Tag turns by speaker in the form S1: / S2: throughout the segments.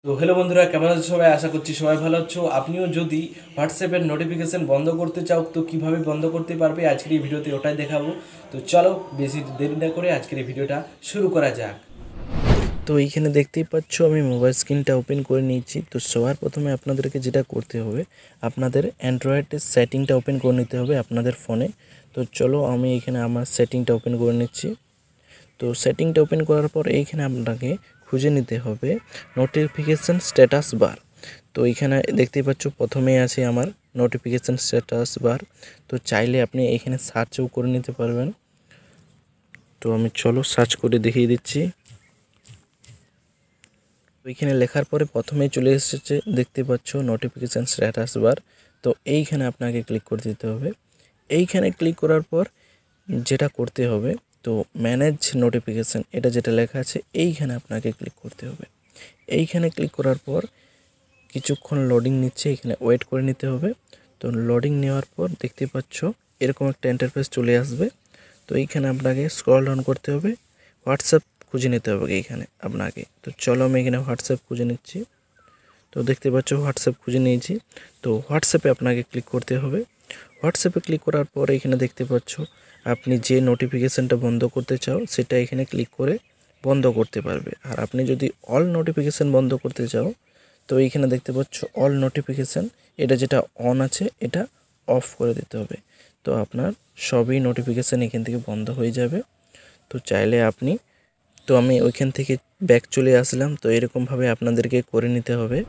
S1: তো হ্যালো বন্ধুরা, কেমন আছো সবাই? আশা করছি সবাই ভালো আছো। আপনিও যদি হোয়াটসঅ্যাপের নোটিফিকেশন বন্ধ করতে চাও তো কিভাবে বন্ধ করতে পারবে আজকের এই ভিডিওতে ওটাই দেখাবো। তো চলো বেশি দেরি না করে আজকের এই ভিডিওটা শুরু করা যাক। তো এইখানে দেখতেই পাচ্ছ আমি মোবাইল স্ক্রিনটা ওপেন করে নিয়েছি। তো সবার প্রথমে আপনাদেরকে যেটা করতে হবে, আপনাদের অ্যান্ড্রয়েডের সেটিংটা ওপেন করে নিতে হবে আপনাদের ফোনে। তো চলো আমি এখানে আমার সেটিংটা ওপেন করে নিচ্ছি। তো সেটিংটা ওপেন করার পর এইখানে আপনাকে খুঁজে নিতে হবে নোটিফিকেশান স্ট্যাটাস বার। তো এইখানে দেখতেই পাচ্ছ প্রথমেই আছে আমার নোটিফিকেশান স্ট্যাটাস বার। তো চাইলে আপনি এখানে সার্চও করে নিতে পারবেন। তো আমি চলো সার্চ করে দেখিয়ে দিচ্ছি। তো এইখানে লেখার পরে প্রথমেই চলে এসেছে, দেখতে পাচ্ছ নোটিফিকেশান স্ট্যাটাস বার। তো এইখানে আপনাকে ক্লিক করে দিতে হবে। এইখানে ক্লিক করার পর যেটা করতে হবে, তো ম্যানেজ নোটিফিকেশান এটা যেটা লেখা আছে এইখানে আপনাকে ক্লিক করতে হবে। এইখানে ক্লিক করার পর কিছুক্ষণ লোডিং নিচ্ছে, এখানে ওয়েট করে নিতে হবে। তো লোডিং নেওয়ার পর দেখতে পাচ্ছ এরকম একটা ইন্টারফেস চলে আসবে। তো এইখানে আপনাকে স্ক্রল ডাউন করতে হবে, হোয়াটসঅ্যাপ খুঁজে নিতে হবে এইখানে আপনাকে। তো চলো আমি এখানে হোয়াটসঅ্যাপ খুঁজে নিচ্ছি। তো দেখতে পাচ্ছ হোয়াটসঅ্যাপ খুঁজে নিয়েছি। তো হোয়াটসঅ্যাপে আপনাকে ক্লিক করতে হবে। হোয়াটসঅ্যাপে ক্লিক করার পর এখানে দেখতে পাচ্ছ আপনি যে নোটিফিকেশানটা বন্ধ করতে চাও সেটা এখানে ক্লিক করে বন্ধ করতে পারবে। আর আপনি যদি অল নোটিফিকেশান বন্ধ করতে চাও তো এইখানে দেখতে পাচ্ছ অল নোটিফিকেশান এটা যেটা অন আছে এটা অফ করে দিতে হবে। তো আপনার সবই নোটিফিকেশান এখান থেকে বন্ধ হয়ে যাবে। তো চাইলে আপনি, তো আমি ওইখান থেকে ব্যাক চলে আসলাম। তো এরকমভাবে আপনাদেরকে করে নিতে হবে।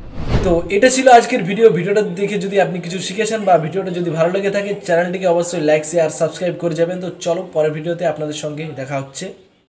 S1: তো এটা ছিল আজকের ভিডিওটা দেখে যদি আপনি কিছু শিখেছেন বা ভিডিওটা যদি ভালো লেগে থাকে চ্যানেলটিকে অবশ্যই লাইক শেয়ার সাবস্ক্রাইব করে যাবেন। তো চলো পরের ভিডিওতে আপনাদের সঙ্গে দেখা হচ্ছে।